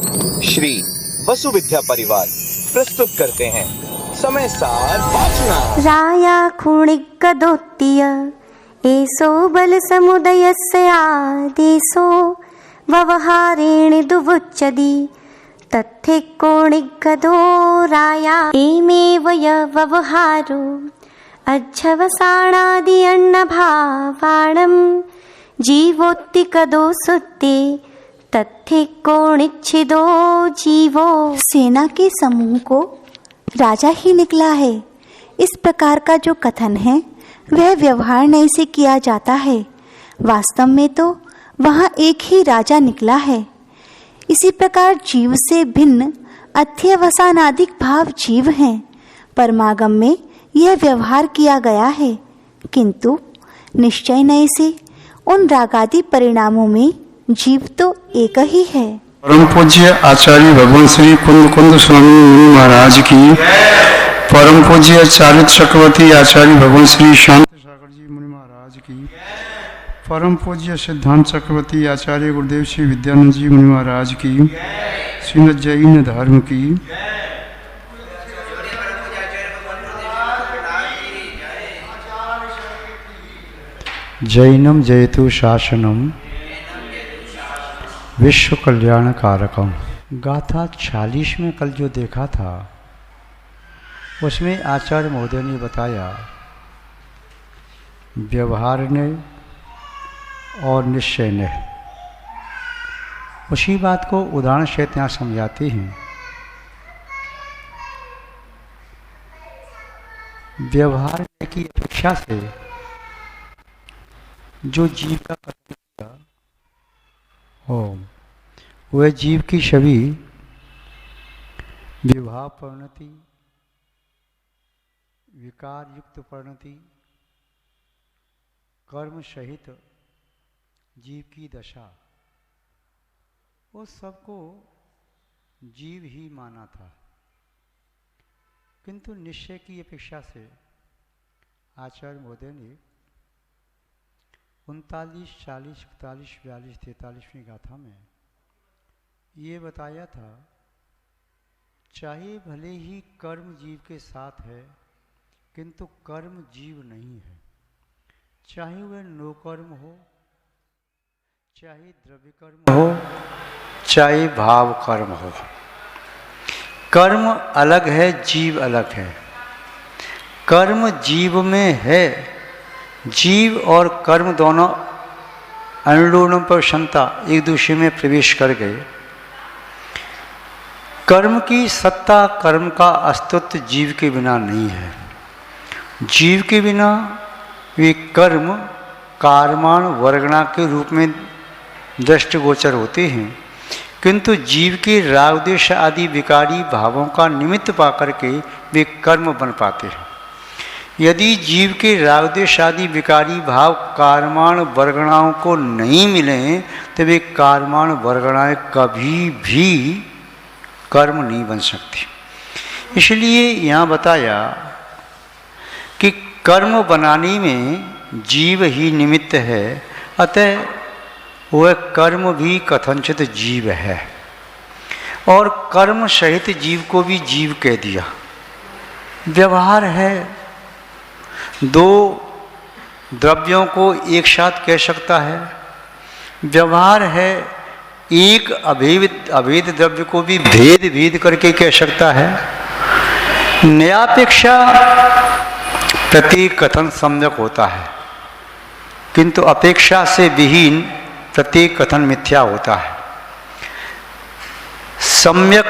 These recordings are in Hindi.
श्री वसु विद्या परिवार प्रस्तुत करते हैं समय सार वाचना। राया खुणिगदोत्तीय एसो बल समुदयस्य आदेशो व्यवहारेण दुवुच्यति तथे कोणिगदो राया एमेव व्यवहारो अध्यवसानादि अन्नभावाणं जीवोत्तिकदो सुत्ते तथे कोणिच्छिदो जीवो। सेना के समूह को राजा ही निकला है, इस प्रकार का जो कथन है वह व्यवहार नहीं से किया जाता है। वास्तव में तो वहाँ एक ही राजा निकला है। इसी प्रकार जीव से भिन्न अध्यवसानादिक भाव जीव हैं। परमागम में यह व्यवहार किया गया है, किंतु निश्चय नए से उन रागादि परिणामों में जीव तो एक ही है। परम पूज्य आचार्य भगवान श्री कुंद स्वामी मुनि महाराज की, परम पूज्य चारित्र चक्रवर्ती आचार्य भगवान श्री शांत सागर जी मुनि महाराज की, परम पूज्य सिद्धांत चक्रवर्ती आचार्य गुरुदेव श्री विद्यानंद जी मुनि महाराज की, श्रीमद जैन धर्म की, जैनम जयतु शासनम विश्व कल्याण कारकम। गाथा 40 में कल जो देखा था उसमें आचार्य महोदय ने बताया व्यवहार ने और निश्चय ने। उसी बात को उदाहरण से यहाँ समझाते हैं। व्यवहार की अपेक्षा से जो जीव का कथन किया हो वह जीव की छवि विवाह परिणति, विकार युक्त परिणति, कर्म सहित जीव की दशा, उस सबको जीव ही माना था। किंतु निश्चय की अपेक्षा से आचार्य महोदय ने 39, 40, 41, 42, 43वीं गाथा में ये बताया था, चाहे भले ही कर्म जीव के साथ है किंतु कर्म जीव नहीं है। चाहे वह नौकर्म हो, चाहे द्रव्य कर्म हो, चाहे भाव कर्म हो, कर्म अलग है, जीव अलग है। कर्म जीव में है। जीव और कर्म दोनों अनुलोम पर क्षमता एक दूसरे में प्रवेश कर गए। कर्म की सत्ता, कर्म का अस्तित्व जीव के बिना नहीं है। जीव के बिना वे कर्म कारमान वर्गणा के रूप में दृष्टिगोचर होते हैं, किंतु जीव के रागद्वेष आदि विकारी भावों का निमित्त पाकर के वे कर्म बन पाते हैं। यदि जीव के रागद्वेष आदि विकारी भाव कारमान वर्गणाओं को नहीं मिले तो वे कारमान वर्गणाएं कभी भी कर्म नहीं बन सकती। इसलिए यहाँ बताया कि कर्म बनाने में जीव ही निमित्त है, अतः वह कर्म भी कथनचित जीव है। और कर्म सहित जीव को भी जीव कह दिया। व्यवहार है, दो द्रव्यों को एक साथ कह सकता है। व्यवहार है, एक अभेद द्रव्य को भी भेद करके कह सकता है। न्यायापेक्षा प्रत्येक कथन सम्यक होता है, किंतु अपेक्षा से विहीन प्रत्येक कथन मिथ्या होता है। सम्यक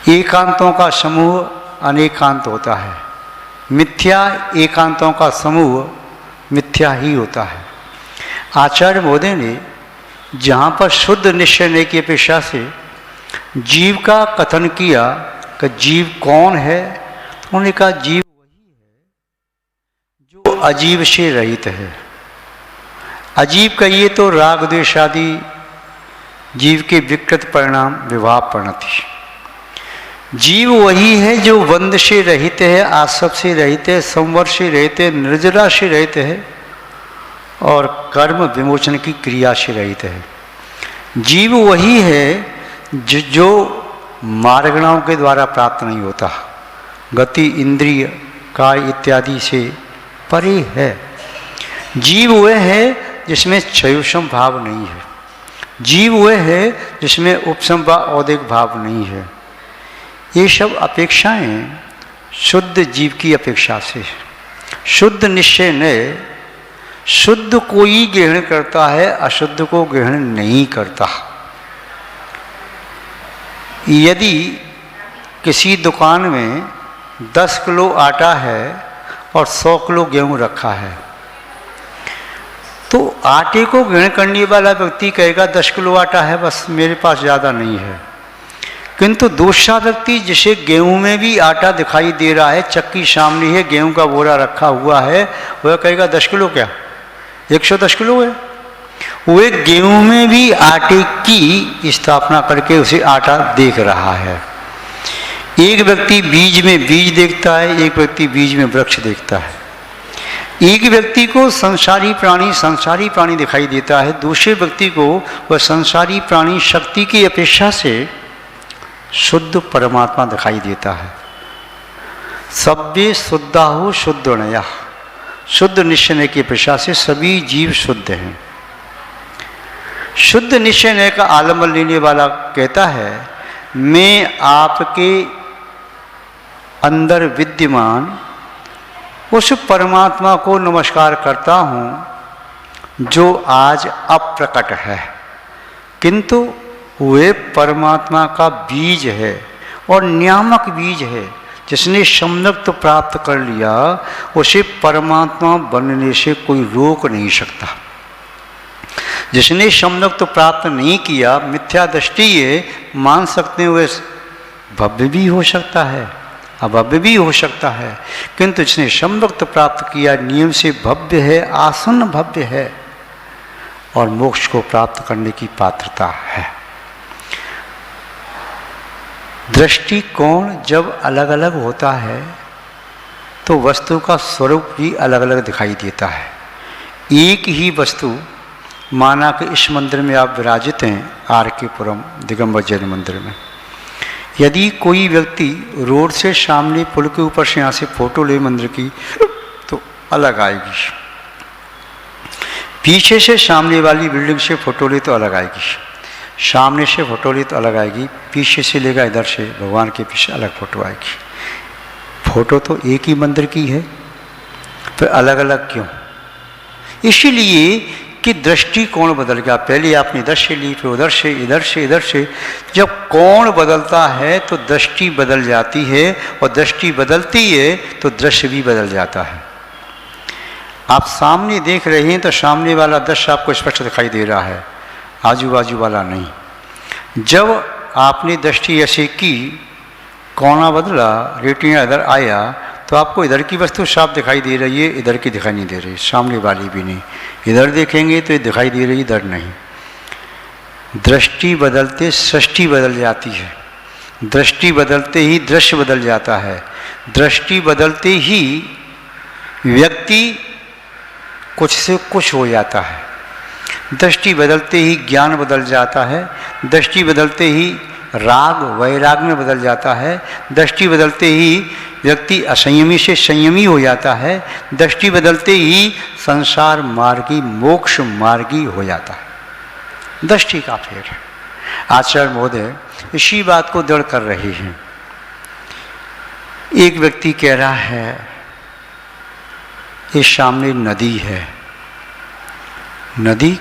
एकांतों का समूह अनेकांत होता है, मिथ्या एकांतों का समूह मिथ्या ही होता है। आचार्य महोदय ने जहाँ पर शुद्ध निश्चय की अपेक्षा से जीव का कथन किया कि जीव कौन है, तो उन्होंने कहा जीव वही है जो अजीव से रहित है। अजीव कहिए तो राग द्वेष आदि जीव के विकृत परिणाम विवाह परिणति। जीव वही है जो बंध से रहित है, आसव से रहित है, संवर से रहित है, निर्जरा से रहित है और कर्म विमोचन की क्रिया से रहित है। जीव वही है जो मार्गणाओं के द्वारा प्राप्त नहीं होता, गति, इंद्रिय, काय इत्यादि से परे है। जीव वह है जिसमें क्षयोषम भाव नहीं है। जीव वह है जिसमें उपसम व औदिक भाव नहीं है। ये सब अपेक्षाएं शुद्ध जीव की अपेक्षा से है। शुद्ध निश्चय ने शुद्ध को ही ग्रहण करता है, अशुद्ध को ग्रहण नहीं करता। यदि किसी दुकान में 10 किलो आटा है और 100 किलो गेहूं रखा है, तो आटे को ग्रहण करने वाला व्यक्ति कहेगा 10 किलो आटा है, बस मेरे पास ज़्यादा नहीं है। किंतु दूसरा व्यक्ति जिसे गेहूं में भी आटा दिखाई दे रहा है, चक्की सामने है, गेहूं का बोरा रखा हुआ है, वह कहेगा 10 किलो क्या, 110 किलो है। वह गेहूं में भी आटे की स्थापना करके उसे आटा देख रहा है। एक व्यक्ति बीज में बीज देखता है, एक व्यक्ति बीज में वृक्ष देखता है। एक व्यक्ति को संसारी प्राणी दिखाई देता है, दूसरे व्यक्ति को वह संसारी प्राणी शक्ति की अपेक्षा से शुद्ध परमात्मा दिखाई देता है। सभ्य शुद्धाहु शुद्धनया, शुद्ध निश्चय की अपेक्षा से सभी जीव शुद्ध हैं। शुद्ध निश्चय का आलम्बन लेने वाला कहता है, मैं आपके अंदर विद्यमान उस परमात्मा को नमस्कार करता हूँ जो आज अप्रकट है, किंतु वे परमात्मा का बीज है और नियामक बीज है। जिसने सम्यक्त प्राप्त कर लिया उसे परमात्मा बनने से कोई रोक नहीं सकता। जिसने सम्यक्त प्राप्त नहीं किया, मिथ्या दृष्टि ये मान सकते हुए भव्य भी हो सकता है, अभव्य भी हो सकता है, किंतु जिसने सम्यक्त प्राप्त किया नियम से भव्य है, आसन्न भव्य है और मोक्ष को प्राप्त करने की पात्रता है। दृष्टिकोण जब अलग अलग होता है तो वस्तु का स्वरूप भी अलग अलग दिखाई देता है। एक ही वस्तु, माना कि इस मंदिर में आप विराजित हैं, आर के पुरम दिगंबर जैन मंदिर में, यदि कोई व्यक्ति रोड से सामने पुल के ऊपर से यहाँ से फोटो ले मंदिर की तो अलग आएगी, पीछे से सामने वाली बिल्डिंग से फोटो ले तो अलग आएगी, सामने से फोटो ले तो अलग आएगी, पीछे से लेगा इधर से भगवान के पीछे अलग फोटो आएगी। फोटो तो एक ही मंदिर की है, फिर अलग अलग क्यों? इसीलिए कि दृष्टिकोण बदल गया। पहले आपने इधर से ली, फिर उधर से, इधर से, इधर से। जब कोण बदलता है तो दृष्टि बदल जाती है, और दृष्टि बदलती है तो दृश्य भी बदल जाता है। आप सामने देख रहे हैं तो सामने वाला दृश्य आपको स्पष्ट दिखाई दे रहा है, आजू बाजू वाला नहीं। जब आपने दृष्टि ऐसे की, कोना बदला, रेटिना इधर आया, तो आपको इधर की वस्तु साफ दिखाई दे रही है, इधर की दिखाई नहीं दे रही, सामने वाली भी नहीं। इधर देखेंगे तो ये दिखाई दे रही, इधर नहीं। दृष्टि बदलते सृष्टि बदल जाती है, दृष्टि बदलते ही दृश्य बदल जाता है, दृष्टि बदलते ही व्यक्ति कुछ से कुछ हो जाता है, दृष्टि बदलते ही ज्ञान बदल जाता है, दृष्टि बदलते ही राग वैराग में बदल जाता है, दृष्टि बदलते ही व्यक्ति असंयमी से संयमी हो जाता है, दृष्टि बदलते ही संसार मार्गी मोक्ष मार्गी हो जाता है। दृष्टि का फेर है। आचार्य महोदय इसी बात को दृढ़ कर रहे हैं। एक व्यक्ति कह रहा है, इस सामने नदी है, नदी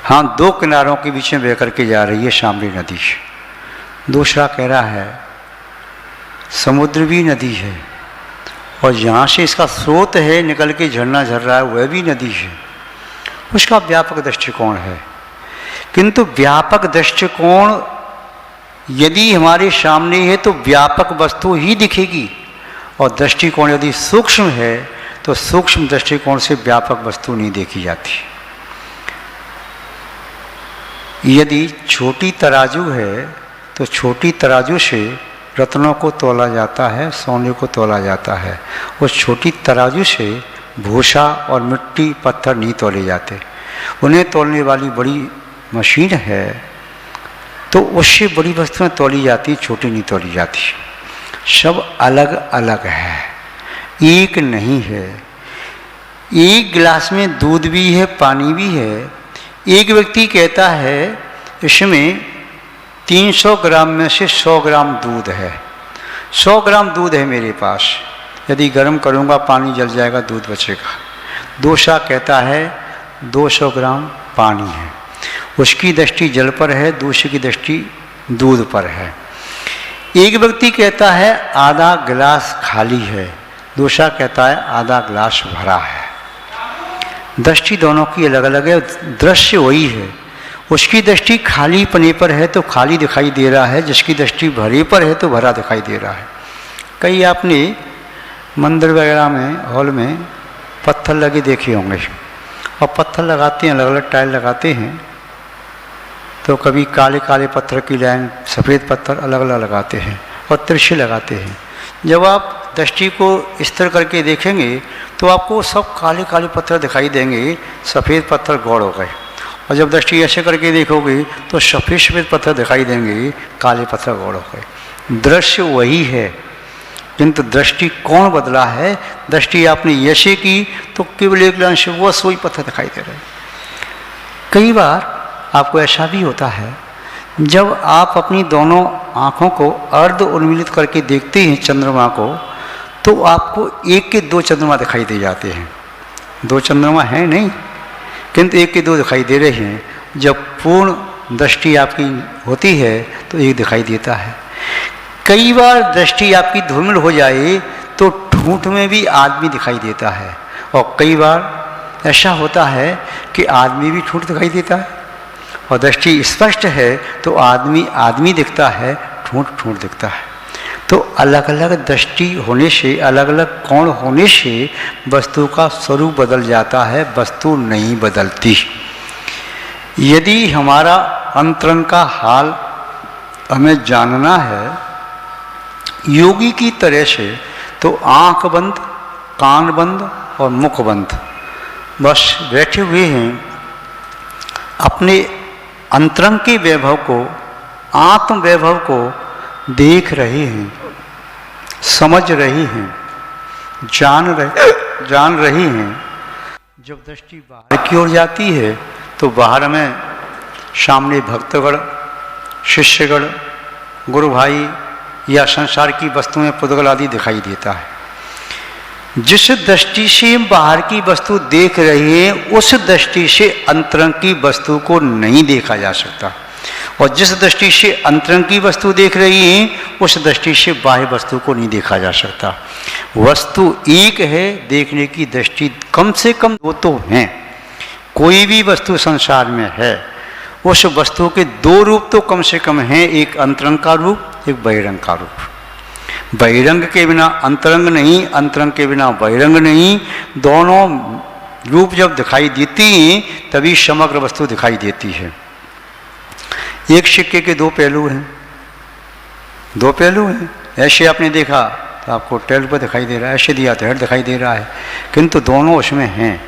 हाँ 2 किनारों के बीच में बह करके जा रही है, सामने नदी है। दूसरा कह रहा है समुद्र भी नदी है, और यहाँ से इसका स्रोत है निकल के झरना झर रहा है, वह भी नदी है। उसका व्यापक दृष्टिकोण है, किंतु व्यापक दृष्टिकोण यदि हमारे सामने है तो व्यापक वस्तु ही दिखेगी, और दृष्टिकोण यदि सूक्ष्म है तो सूक्ष्म दृष्टिकोण से व्यापक वस्तु नहीं देखी जाती। यदि छोटी तराजू है तो छोटी तराजू से रत्नों को तोला जाता है, सोने को तोला जाता है। उस छोटी तराजू से भूसा और मिट्टी पत्थर नहीं तोले जाते। उन्हें तोलने वाली बड़ी मशीन है तो उससे बड़ी वस्तुएं तोली जाती, छोटी नहीं तोली जाती। सब अलग अलग है, एक नहीं है। एक गिलास में दूध भी है, पानी भी है। एक व्यक्ति कहता है इसमें 300 ग्राम में से 100 ग्राम दूध है। 100 ग्राम दूध है मेरे पास, यदि गर्म करूँगा पानी जल जाएगा, दूध बचेगा। दूसरा कहता है 200 ग्राम पानी है। उसकी दृष्टि जल पर है, दूसरे की दृष्टि दूध पर है। एक व्यक्ति कहता है आधा गिलास खाली है, दूसरा कहता है आधा गिलास भरा है। दृष्टि दोनों की अलग अलग है, दृश्य वही है। उसकी दृष्टि खाली पने पर है तो खाली दिखाई दे रहा है, जिसकी दृष्टि भरे पर है तो भरा दिखाई दे रहा है। कई आपने मंदिर वगैरह में, हॉल में पत्थर लगे देखे होंगे, और पत्थर लगाते हैं, अलग अलग टाइल लगाते हैं, तो कभी काले काले पत्थर की लाइन, सफ़ेद पत्थर अलग अलग लगाते हैं और तिरछे लगाते हैं। जब आप दृष्टि को स्थिर करके देखेंगे तो आपको सब काले काले पत्थर दिखाई देंगे, सफ़ेद पत्थर गौड़ हो गए। और जब दृष्टि ऐसे करके देखोगे तो सफ़ेद सफ़ेद पत्थर दिखाई देंगे, काले पत्थर गौड़ हो गए। दृश्य वही है, किंतु दृष्टि कौन बदला है। दृष्टि आपने ऐसे की तो केवल एक लाइन से वो सोई पत्थर दिखाई दे रहे। कई बार आपको ऐसा भी होता है, जब आप अपनी दोनों आँखों को अर्ध उन्मीलित करके देखते हैं चंद्रमा को, तो आपको एक के दो चंद्रमा दिखाई दे जाते हैं। दो चंद्रमा हैं नहीं, किंतु एक के दो दिखाई दे रहे हैं। जब पूर्ण दृष्टि आपकी होती है तो एक दिखाई देता है। कई बार दृष्टि आपकी धूमिल हो जाए तो ठूंठ में भी आदमी दिखाई देता है, और कई बार ऐसा होता है कि आदमी भी ठूंठ दिखाई देता है। और दृष्टि स्पष्ट है तो आदमी आदमी दिखता है, ठूंठ ठूंठ दिखता है। तो अलग अलग दृष्टि होने से, अलग अलग कोण होने से वस्तु का स्वरूप बदल जाता है, वस्तु नहीं बदलती। यदि हमारा अंतरंग का हाल हमें जानना है योगी की तरह से, तो आँख बंद, कान बंद और मुख बंद, बस बैठे हुए हैं, अपने अंतरंग के वैभव को, आत्म वैभव को देख रहे हैं, समझ रहे हैं, जान रहे हैं। जब दृष्टि बाहर की ओर जाती है तो बाहर में सामने भक्तगण, शिष्यगण, गुरु भाई या संसार की वस्तुएं, पुद्गल आदि दिखाई देता है। जिस दृष्टि से बाहर की वस्तु देख रहे हैं उस दृष्टि से अंतरंग की वस्तु को नहीं देखा जा सकता, और जिस दृष्टि से अंतरंग की वस्तु देख रही हैं उस दृष्टि से बाह्य वस्तु को नहीं देखा जा सकता। वस्तु एक है, देखने की दृष्टि कम से कम दो तो हैं। कोई भी वस्तु संसार में है, उस वस्तु के दो रूप तो कम से कम हैं, एक अंतरंग का रूप, एक बहिरंग का रूप। बहिरंग के बिना अंतरंग नहीं, अंतरंग के बिना बहिरंग नहीं। दोनों रूप जब दिखाई देती हैं तभी समग्र वस्तु दिखाई देती है। एक सिक्के के दो पहलू हैं, दो पहलू हैं। ऐसे आपने देखा तो आपको टेल पर दिखाई दे रहा है, ऐसे दिया तो हेड दिखाई दे रहा है, किंतु दोनों उसमें हैं,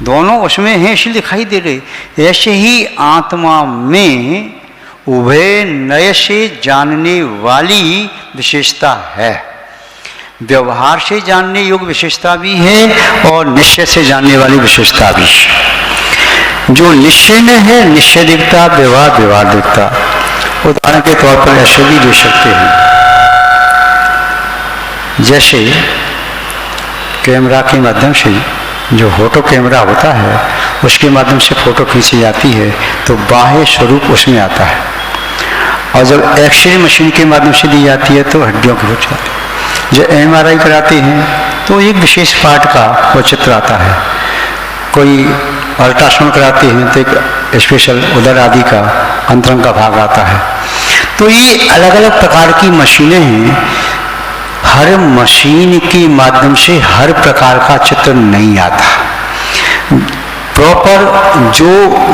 दोनों उसमें हैं इसलिए दिखाई दे रहे। ऐसे ही आत्मा में उभय नय से जानने वाली विशेषता है। व्यवहार से जानने योग्य विशेषता भी है और निश्चय से जानने वाली विशेषता भी है। जो निश्चय में है निश्चय दिखता, व्यवहार व्यवहार दिखता। उदाहरण के तौर पर ऐसे भी दे सकते हैं, जैसे कैमरा के माध्यम से, जो फोटो कैमरा होता है उसके माध्यम से फोटो खींची जाती है तो बाह्य स्वरूप उसमें आता है, और जब एक्सरे मशीन के माध्यम से दी जाती है तो हड्डियों की हो जाती है। जब MRI कराते हैं तो एक विशेष पार्ट का वो चित्र आता है, कोई अल्ट्रासाउंड कराते हैं तो एक स्पेशल उदर आदि का अंतरंग का भाग आता है। तो ये अलग अलग प्रकार की मशीनें हैं। हर मशीन के माध्यम से हर प्रकार का चित्र नहीं आता। प्रॉपर जो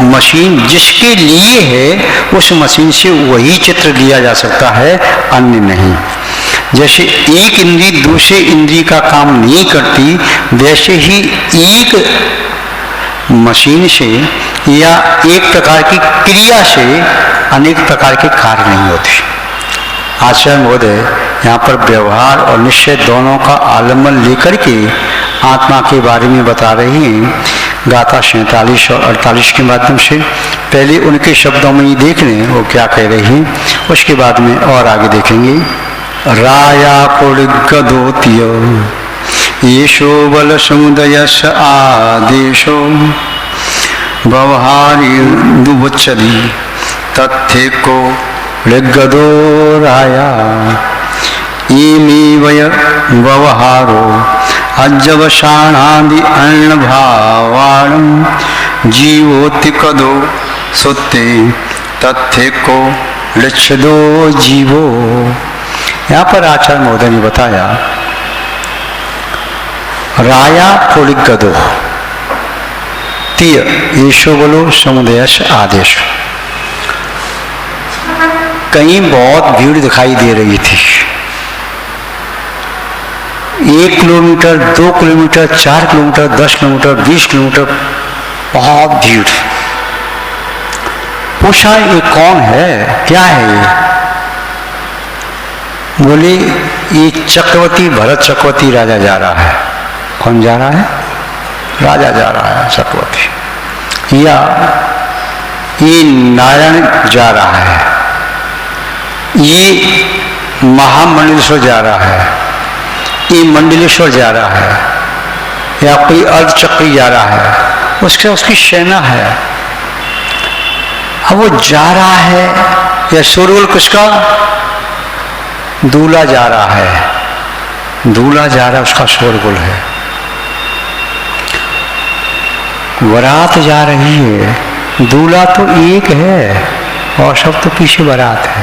मशीन जिसके लिए है उस मशीन से वही चित्र लिया जा सकता है, अन्य नहीं। जैसे एक इंद्री दूसरे इंद्री का काम नहीं करती, वैसे ही एक मशीन से या एक प्रकार की क्रिया से अनेक प्रकार के कार्य नहीं होते। आचार्य महोदय यहाँ पर व्यवहार और निश्चय दोनों का आलम्बन लेकर के आत्मा के बारे में बता रहे हैं। गाथा 47 और 48 के माध्यम से पहले उनके शब्दों में ही देख लें वो क्या कह रहे हैं, उसके बाद में और आगे देखेंगे। राया कुड़गदोत्य येषो बल समुदयस्य आदेशो व्यवहारी दुवच्चरी तथ्य को ऋग्गदो राया इमे वय व्यवहारो अजवशाणादि अन्न भावाणं जीवोतिकदो सुते तथ्य को लक्षदो जीवो। यहाँ पर आचार्य महोदय ने बताया राया पुलिगदो तीय येषो बोलो समुदयश आदेश। कहीं बहुत भीड़ दिखाई दे रही थी, 1 kilometre 2 kilometre 4 kilometre 10 kilometre 20 kilometre बहुत भीड़। पूछा ये कौन है, क्या है ये? बोले ये चक्रवर्ती भरत चक्रवर्ती राजा जा रहा है। कौन जा रहा है? राजा जा रहा है चक्रवर्ती। या ये नारायण जा रहा है, ये महामंडलेश्वर जा रहा है, ये मंडलेश्वर जा रहा है, या कोई अर्धचक्री जा रहा है, उसकी सेना है। अब वो जा रहा है या शोरगुल किसका? दूल्हा जा रहा है, दूल्हा जा रहा है उसका शोरगुल है। बारात जा रही है, दूल्हा तो एक है और सब तो पीछे बारात है।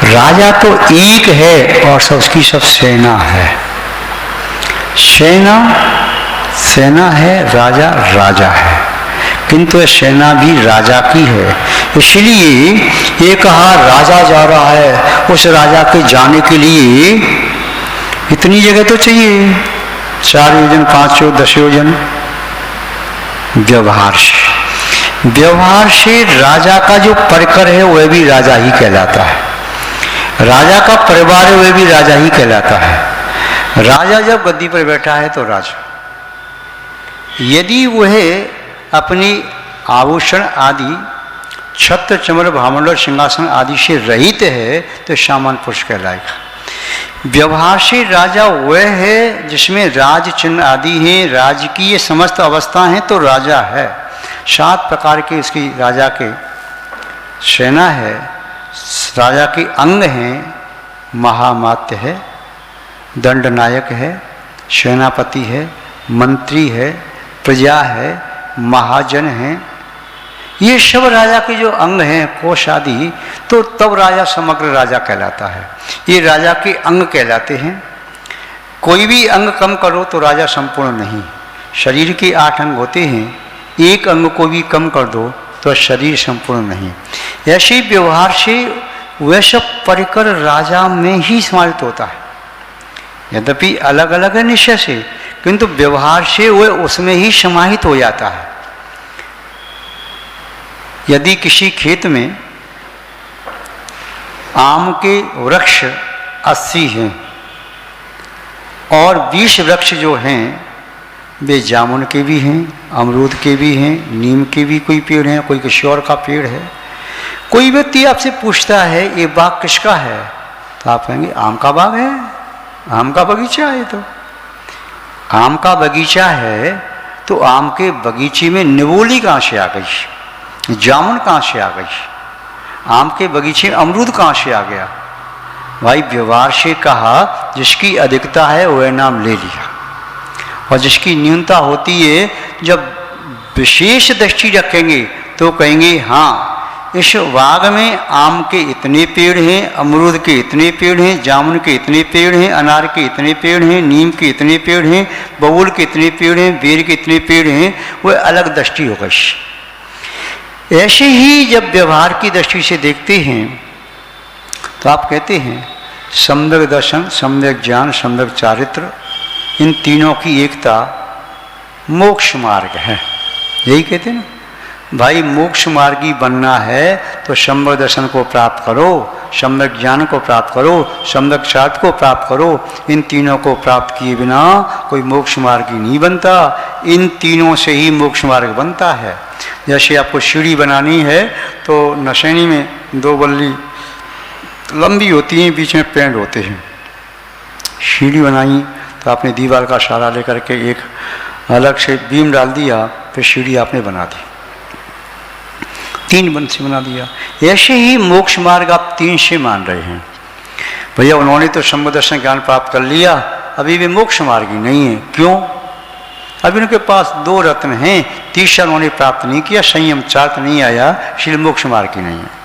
राजा तो एक है और सब उसकी सब सेना है। सेना है, राजा राजा है, किंतु ये सेना भी राजा की है। इसलिए ये कहा राजा जा रहा है, उस राजा के जाने के लिए इतनी जगह तो चाहिए, 4 योजन 5 योजन 10 योजन। व्यवहार से राजा का जो परिकर है वह भी राजा ही कहलाता है, राजा का परिवार है वह भी राजा ही कहलाता है। राजा जब गद्दी पर बैठा है तो राजा, यदि वह अपनी आभूषण आदि छत्र चमर भामंडल सिंहासन आदि से रहित है तो सामान्य पुरुष कहलाएगा। व्यवहार से राजा वह है जिसमें राज चिन्ह आदि हैं, राजकीय समस्त अवस्था हैं तो राजा है। 7 प्रकार के इसकी राजा के सेना है, राजा के अंग हैं, महामात्य है, दंडनायक है, सेनापति है, मंत्री है, प्रजा है, महाजन है। ये सब राजा के जो अंग हैं, कोष आदि, तो तब राजा समग्र राजा कहलाता है। ये राजा के अंग कहलाते हैं। कोई भी अंग कम करो तो राजा संपूर्ण नहीं। शरीर के 8 अंग होते हैं, एक अंग को भी कम कर दो तो शरीर संपूर्ण नहीं। ऐसे व्यवहार से वह सब परिकर राजा में ही समाहित होता है। यद्यपि अलग अलग है निश्चय से, किंतु व्यवहार से वह उसमें ही समाहित हो जाता है। यदि किसी खेत में आम के वृक्ष 80 हैं और 20 वृक्ष जो हैं वे जामुन के भी हैं, अमरूद के भी हैं, नीम के भी कोई पेड़ हैं, कोई किसी और का पेड़ है। कोई व्यक्ति आपसे पूछता है ये बाग किसका है, तो आप कहेंगे आम का बाग है, आम का बगीचा है। तो आम का बगीचा है तो आम के बगीचे में निवोली कहाँ से आ गई, जामुन कहाँ से आ गई, आम के बगीचे में अमरूद कहाँ से आ गया? भाई व्यवहार से कहा जिसकी अधिकता है वह नाम ले लिया, और जिसकी न्यूनता होती है जब विशेष दृष्टि रखेंगे तो कहेंगे हाँ इस बाग में आम के इतने पेड़ हैं, अमरूद के इतने पेड़ हैं, जामुन के इतने पेड़ हैं, अनार के इतने पेड़ हैं, नीम के इतने पेड़ हैं, बबूल के इतने पेड़ हैं, बेर के इतने पेड़ हैं, वह अलग दृष्टि हो गई। ऐसे ही जब व्यवहार की दृष्टि से देखते हैं तो आप कहते हैं सम्यक दर्शन, सम्यक ज्ञान, सम्यक चारित्र, इन तीनों की एकता मोक्ष मार्ग है। यही कहते हैं ना भाई, मोक्ष मार्गी बनना है तो सम्यक दर्शन को प्राप्त करो, सम्यक ज्ञान को प्राप्त करो, सम्यक साध को प्राप्त करो। इन तीनों को प्राप्त किए बिना कोई मोक्ष मार्गी नहीं बनता। इन तीनों से ही मोक्ष मार्ग बनता है। जैसे आपको सीढ़ी बनानी है तो नशेनी में 2 बल्ली लंबी होती हैं, बीच में पेड़ होते हैं। सीढ़ी बनाई तो आपने दीवार का सहारा लेकर के एक अलग से बीम डाल दिया, फिर सीढ़ी आपने बना दी, 3 बंद से बना दिया। ऐसे ही मोक्ष मार्ग आप 3 से मान रहे हैं। भैया उन्होंने तो सम्यक दर्शन ज्ञान प्राप्त कर लिया, अभी भी मोक्ष मार्ग ही नहीं है। क्यों? अभी उनके पास 2 रत्न हैं, तीसरा उन्होंने प्राप्त नहीं किया, संयम चार्ट नहीं आया, इसलिए मोक्ष मार्ग ही नहीं है।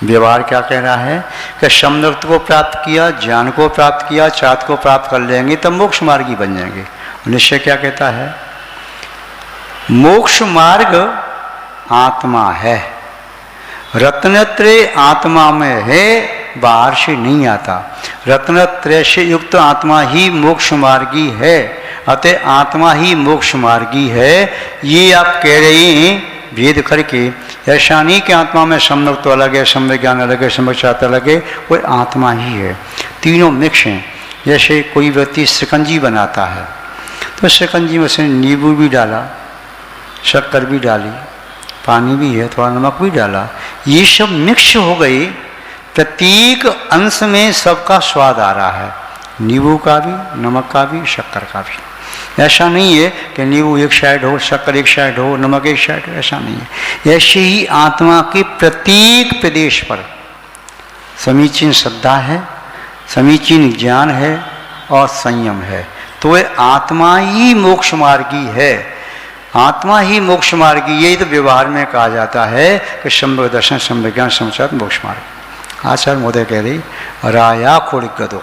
व्यवहार क्या कह रहा है कि सम्यक को प्राप्त किया, ज्ञान को प्राप्त किया, चार्ट को प्राप्त कर लेंगे तब मोक्ष मार्गी बन जाएंगे। निश्चय क्या कहता है? मोक्ष मार्ग आत्मा है, रत्नत्रय आत्मा में है, बाहर से नहीं आता। रत्नत्रय से युक्त आत्मा ही मोक्ष मार्गी है, अतः आत्मा ही मोक्ष मार्गी है। ये आप कह रहे हैं भेद करके, ऐसा नहीं कि आत्मा में सम्यक तो अलग है, सम्यक ज्ञान अलग है, सम्यक चाहता अलग है, वो आत्मा ही है। तीनों मिक्स हैं। जैसे कोई व्यक्ति शिकंजी बनाता है तो शिकंजी में से नींबू भी डाला, शक्कर भी डाली, पानी भी है, थोड़ा नमक भी डाला, ये सब मिक्स हो गई। प्रत्येक अंश में सबका स्वाद आ रहा है, नींबू का भी, नमक का भी, शक्कर का भी। ऐसा नहीं है कि नींबू एक साइड हो, शक्कर एक साइड हो, नमक एक साइड हो, ऐसा नहीं है। ऐसे ही आत्मा के प्रत्येक प्रदेश पर समीचीन श्रद्धा है, समीचीन ज्ञान है और संयम है, तो वह आत्मा ही मोक्ष मार्गी है। आत्मा ही मोक्ष मार्गी, यही तो व्यवहार में कहा जाता है कि सम्यक दर्शन, सम्यक ज्ञान, सम्यक मोक्ष मार्ग। आचार्य महोदय कह रही राया खोड़िक गदो,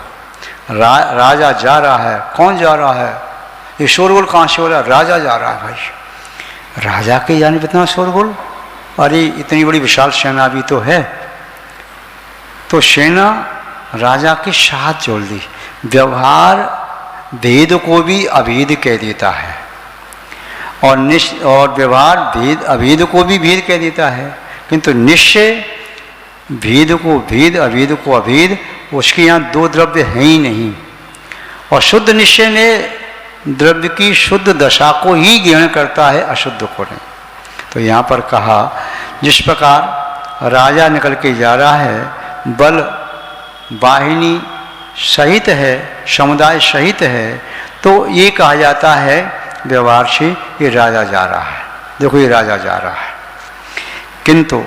राजा जा रहा है। कौन जा रहा है? ये शोरगुल कहाँ से हो रहा है? राजा जा रहा है भाई। राजा के जाने इतना शोरगुल? अरे इतनी बड़ी विशाल सेना भी तो है। तो सेना राजा के साथ जोड़ दी। व्यवहार भेद को भी अभेद कह देता है और व्यवहार भेद अभेद को भी भेद कह देता है, किंतु निश्चय भेद को भेद, अभेद को अभेद, उसके यहाँ 2 द्रव्य हैं ही नहीं। और शुद्ध निश्चय ने द्रव्य की शुद्ध दशा को ही ग्रहण करता है, अशुद्ध को नहीं। तो यहाँ पर कहा जिस प्रकार राजा निकल के जा रहा है, बल वाहिनी सहित है, समुदाय सहित है, तो ये कहा जाता है व्यवहार से ये राजा जा रहा है। देखो ये राजा जा रहा है, किंतु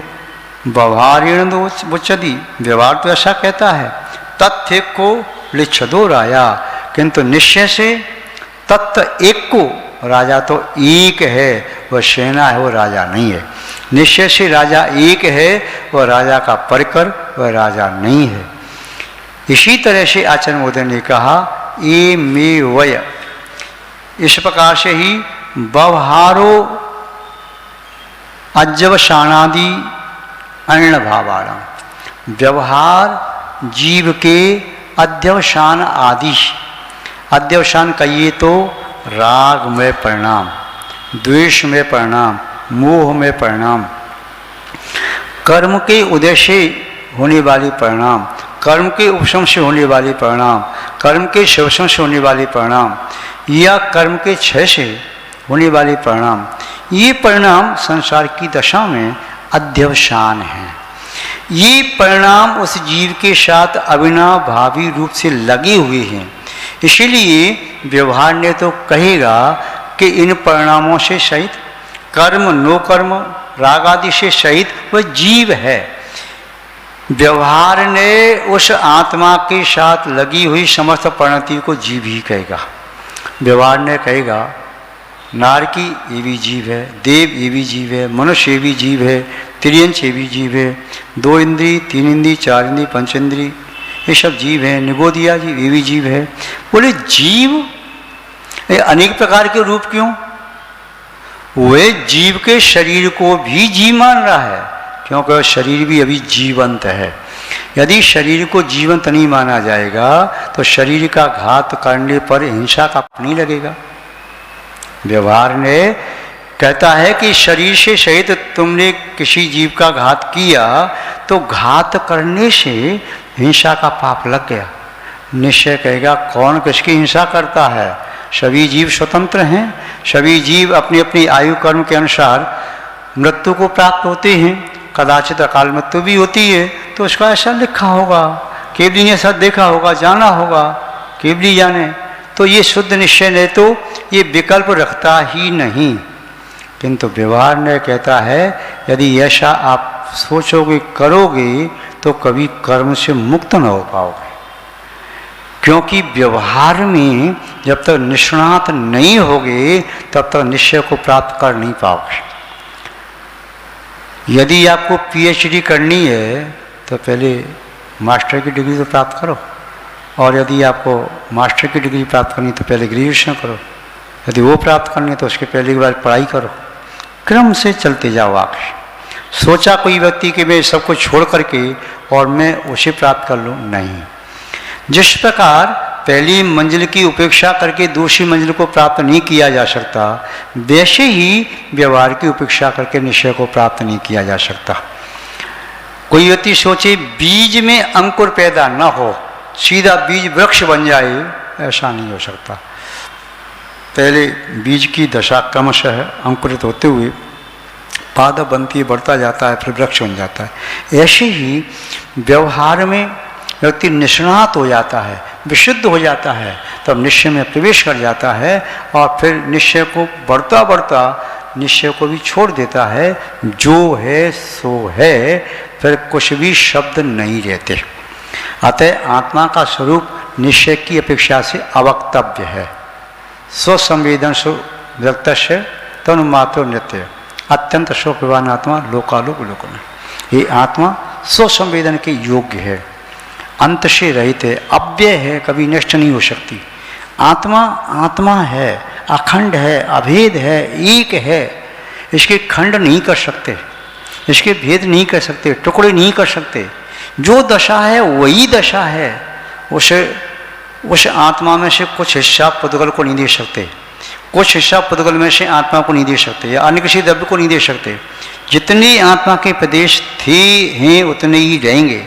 व्यवहारेण उच्यति, व्यवहार तो ऐसा कहता है तथ्य को लिच्छदो राजा, किंतु निश्चय से तत्व एक को, राजा तो एक है, वह सेना है, वो राजा नहीं है। निश्चय से राजा एक है, वह राजा का परिकर, वह राजा नहीं है। इसी तरह से आचार्य महोदय ने कहा ए मे वय, इस प्रकार से ही व्यवहारो अज्जवशानादि अर्ण भावाणम, व्यवहार जीव के अध्यवसान आदि, अध्यवसान कहिए तो राग में परिणाम, द्वेष में परिणाम, मोह में परिणाम, कर्म के उदय से होने वाली परिणाम, कर्म के उपशम से होने वाली परिणाम, कर्म के शोषण से होने वाली परिणाम, या कर्म के क्षय से होने वाली परिणाम, ये परिणाम संसार की दशा में अध्यवसान है। ये परिणाम उस जीव के साथ अविनाभावी रूप से लगे हुए हैं। इसीलिए व्यवहार ने तो कहेगा कि इन परिणामों से सहित, कर्म नो कर्म राग आदि से सहित वह जीव है। व्यवहार ने उस आत्मा के साथ लगी हुई समस्त परिणति को जीव ही कहेगा। व्यवहार ने कहेगा नारकी ये भी जीव है, देव ये भी जीव है, मनुष्य ये भी जीव है, त्रियंश ये भी जीव है, 2 इंद्री, 3 इंद्री, 4 इंद्री, 5 इंद्री, ये सब जीव है, निगोदिया जी ये भी जीव है। बोले जीव ये अनेक प्रकार के रूप क्यों? वे जीव के शरीर को भी जीव मान रहा है, क्योंकि शरीर भी अभी जीवंत है। यदि शरीर को जीवंत नहीं माना जाएगा तो शरीर का घात करने पर हिंसा का नहीं लगेगा। व्यवहार ने कहता है कि शरीर से सहित तुमने किसी जीव का घात किया तो घात करने से हिंसा का पाप लग गया। निश्चय कहेगा कौन किसकी हिंसा करता है? सभी जीव स्वतंत्र हैं, सभी जीव अपनी अपनी आयु कर्म के अनुसार मृत्यु को प्राप्त होते हैं। कदाचित अकाल मृत्यु भी होती है तो उसका ऐसा लिखा होगा, केवली ने ऐसा देखा होगा, जाना होगा, केवली जाने। तो ये शुद्ध निश्चय ने तो ये विकल्प रखता ही नहीं, किंतु व्यवहार ने कहता है यदि ऐसा आप सोचोगे करोगे तो कभी कर्म से मुक्त न हो पाओगे, क्योंकि व्यवहार में जब तक निष्णात नहीं होगे तब तक निश्चय को प्राप्त कर नहीं पाओगे। यदि आपको पीएचडी करनी है तो पहले मास्टर की डिग्री तो प्राप्त करो, और यदि आपको मास्टर की डिग्री प्राप्त करनी तो पहले ग्रेजुएशन करो, यदि वो प्राप्त करनी तो उसके पहले की बार पढ़ाई करो। क्रम से चलते जाओ आगे। सोचा कोई व्यक्ति कि मैं सब कुछ छोड़ करके और मैं उसे प्राप्त कर लूँ, नहीं। जिस प्रकार पहली मंजिल की उपेक्षा करके दूसरी मंजिल को प्राप्त नहीं किया जा सकता, वैसे ही व्यवहार की उपेक्षा करके निश्चय को प्राप्त नहीं किया जा सकता। कोई व्यक्ति सोचे बीज में अंकुर पैदा न हो, सीधा बीज वृक्ष बन जाए, ऐसा नहीं हो सकता। पहले बीज की दशा क्रमशः अंकुरित होते हुए पादप बनती है, बढ़ता जाता है, फिर वृक्ष बन जाता है। ऐसे ही व्यवहार में व्यक्ति निष्णात हो जाता है, विशुद्ध हो जाता है, तब निश्चय में प्रवेश कर जाता है और फिर निश्चय को बढ़ता बढ़ता निश्चय को भी छोड़ देता है। जो है सो है, फिर कुछ भी शब्द नहीं रहते। अतः आत्मा का स्वरूप निश्चय की अपेक्षा से अवक्तव्य है। स्वसंवेदन व्यक्त से तनु मात्र नृत्य अत्यंत शोकवान आत्मा लोकालोक लोकन। ये आत्मा स्वसंवेदन के योग्य है, अंत से रहित है, अव्यय है, कभी नष्ट नहीं हो सकती। आत्मा आत्मा है, अखंड है, अभेद है, एक है। इसके खंड नहीं कर सकते, इसके भेद नहीं कर सकते, टुकड़े नहीं कर सकते। जो दशा है वही दशा है। उस आत्मा में से कुछ हिस्सा पुद्गल को नहीं दे सकते, कुछ हिस्सा पुद्गल में से आत्मा को नहीं दे सकते, या अन्य किसी द्रव्य को नहीं दे सकते। जितने आत्मा के प्रदेश थे हैं उतने ही रहेंगे।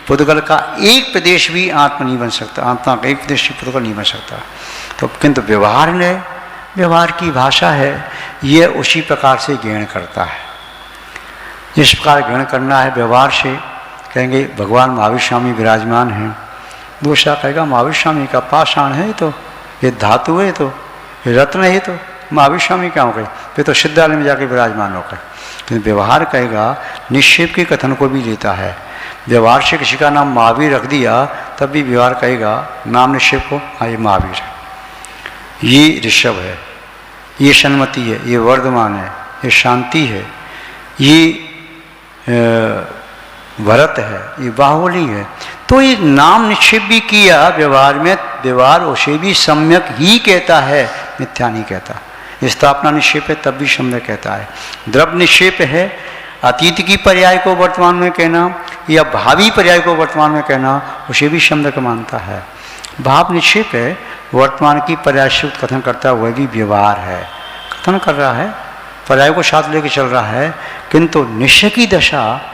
पुद्गल का एक प्रदेश भी आत्मा नहीं बन सकता, आत्मा का एक प्रदेश भी पुद्गल नहीं बन सकता। तो किंतु व्यवहार ने, व्यवहार की भाषा है, ये उसी प्रकार से ग्रहण करता है। जिस प्रकार ग्रहण करना है व्यवहार से, कहेंगे भगवान महावीर स्वामी विराजमान हैं। दूसरा कहेगा महावीर स्वामी का पाषाण है, तो ये धातु है, तो ये रत्न है, तो महावीर स्वामी क्या हो गए, वे तो सिद्धालय में जाके विराजमान हो गए। लेकिन व्यवहार कहेगा निक्षेप के कथन को भी लेता है। व्यवहार से किसी का नाम महावीर रख दिया तब भी व्यवहार कहेगा नाम निक्षेप को, हाँ ये महावीर है, ये ऋषभ है, ये सन्मति है, ये वर्धमान है, ये शांति है, ये भरत है, ये बाहुबली है। तो ये नाम निक्षेप भी किया व्यवहार में, व्यवहार उसे भी सम्यक ही कहता है, मिथ्या नहीं कहता। स्थापना निक्षेप है तब भी सम्यक कहता है। द्रव्य निक्षेप है, अतीत की पर्याय को वर्तमान में कहना या भावी पर्याय को वर्तमान में कहना, उसे भी सम्यक मानता है। भाव निक्षेप है, वर्तमान की पर्याय से कथन करता है, वह भी व्यवहार है, कथन कर रहा है, पर्याय को साथ लेके चल रहा है। किंतु निश्चय की दशा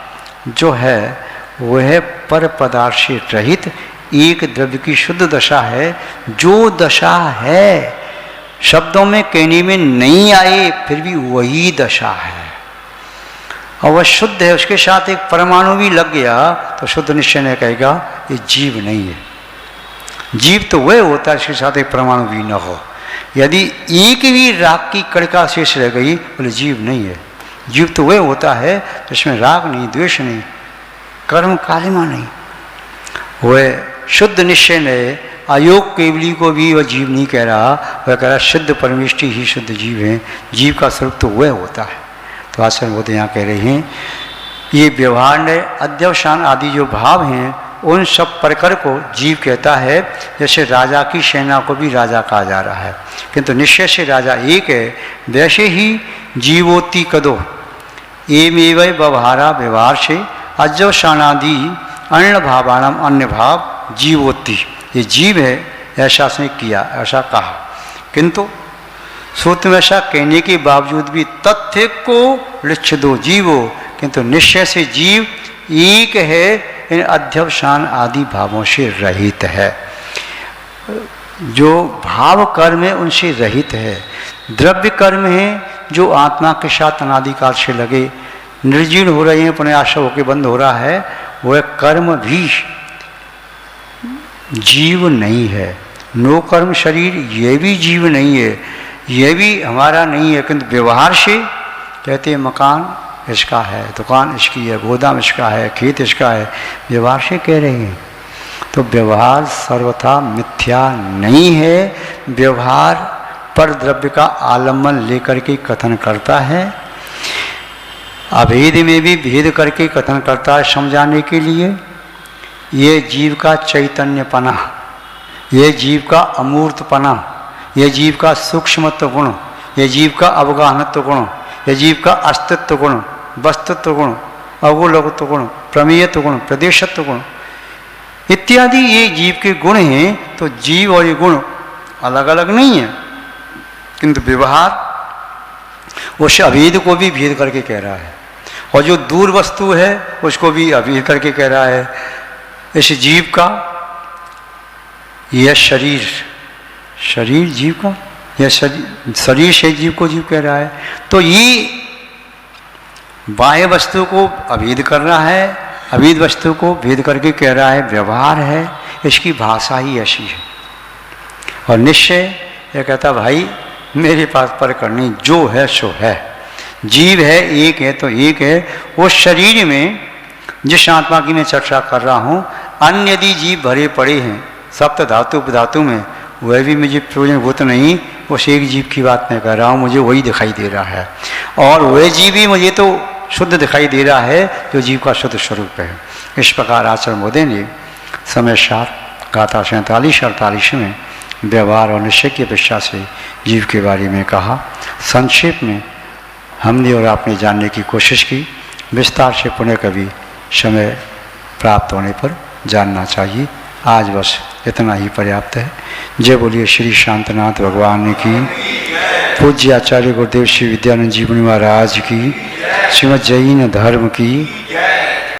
जो है वह पर पदार्थ से रहित एक द्रव्य की शुद्ध दशा है। जो दशा है शब्दों में कहने में नहीं आए फिर भी वही दशा है, और वह शुद्ध है। उसके साथ एक परमाणु भी लग गया तो शुद्ध निश्चय ने कहेगा ये जीव नहीं है। जीव तो वह होता है जिसके साथ एक परमाणु भी न हो। यदि एक भी राग की कणिका शेष रह गई बोले जीव नहीं है। जीव तो वह होता है जिसमें राग नहीं, द्वेष नहीं, कर्म कालिमा नहीं। वह शुद्ध निश्चय ने अयोग केवली को भी वह जीव नहीं कह रहा, वह कह रहा शुद्ध परमेष्टि ही शुद्ध जीव है। जीव का स्वरूप तो वह होता है। तो आचार्य वो तो यहाँ कह रहे हैं ये व्यवहार ने अध्यवसान आदि जो भाव हैं उन सब प्रकर को जीव कहता है। जैसे राजा की सेना को भी राजा कहा जा रहा है, किंतु निश्चय से राजा एक है, वैसे ही जीवोति कदो एमेव व्यवहारा, व्यवहार से अध्यवसानादि अन्न भावानाम अन्य भाव जीवोति, ये जीव है ऐसा से किया, ऐसा कहा। किंतु सूत्र में ऐसा कहने के बावजूद भी तथ्य को लिच्छ दो जीवो, किंतु निश्चय से जीव एक है, इन अध्यवसान आदि भावों से रहित है। जो भाव कर्म है उनसे रहित है। द्रव्य कर्म है जो आत्मा के साथ अनादिकाल से लगे, निर्जीर्ण हो रहे हैं, पुनः आशा होकर बंद हो रहा है, वह कर्म भी जीव नहीं है। नो कर्म शरीर ये भी जीव नहीं है, ये भी हमारा नहीं है, किंतु व्यवहार से कहते हैं मकान इसका है, दुकान इसकी है, गोदाम इसका है, खेत इसका है, व्यवहार से कह रहे हैं। तो व्यवहार सर्वथा मिथ्या नहीं है। व्यवहार पर द्रव्य का आलम्बन लेकर के कथन करता है, अभेद में भी भेद करके कथन करता है समझाने के लिए। ये जीव का चैतन्यपना, ये जीव का अमूर्तपना, ये जीव का सूक्ष्मत्व गुण, ये जीव का अवगाहनत्व गुण, ये जीव का अस्तित्व गुण, वस्तुत्व गुण, अवगुलत्व गुण, प्रमेयत्व गुण, प्रदेशत्व गुण इत्यादि ये जीव के गुण हैं। तो जीव और ये गुण अलग अलग नहीं है, किंतु व्यवहार उस अभेद को भी भेद करके कह रहा है, और जो दूर वस्तु है उसको भी अभेद करके कह रहा है। इस जीव का यह शरीर, शरीर जीव का, यह शरीर से जीव को जीव कह रहा है। तो ये बाह्य वस्तु को अभेद कर रहा है, अभेद वस्तु को भेद करके कह रहा है व्यवहार है। इसकी भाषा ही ऐसी है। और निश्चय यह कहता भाई मेरे पास पर करनी, जो है सो है। जीव है, एक है तो एक है। उस शरीर में जिस आत्मा की मैं चर्चा कर रहा हूँ, अन्य यदि जीव भरे पड़े हैं सप्त धातु उपधातु में, वह भी मुझे प्रयोजनभूत नहीं। उस एक जीव की बात मैं कर रहा हूँ, मुझे वही दिखाई दे रहा है, और वह जीव भी मुझे तो शुद्ध दिखाई दे रहा है जो जीव का शुद्ध स्वरूप है। इस प्रकार आचार्य महोदय ने समय सार गाथा 47-48 में व्यवहार और निश्चय की अपेक्षा से जीव के बारे में कहा। संक्षेप में हमने और आपने जानने की कोशिश की, विस्तार से पुनः कभी समय प्राप्त होने पर जानना चाहिए। आज बस इतना ही पर्याप्त है। जय बोलिए श्री शांतनाथ भगवान की, पूज्य आचार्य गुरुदेव श्री विद्यानंद जी मुनि महाराज की, श्रीमद् जैन धर्म की।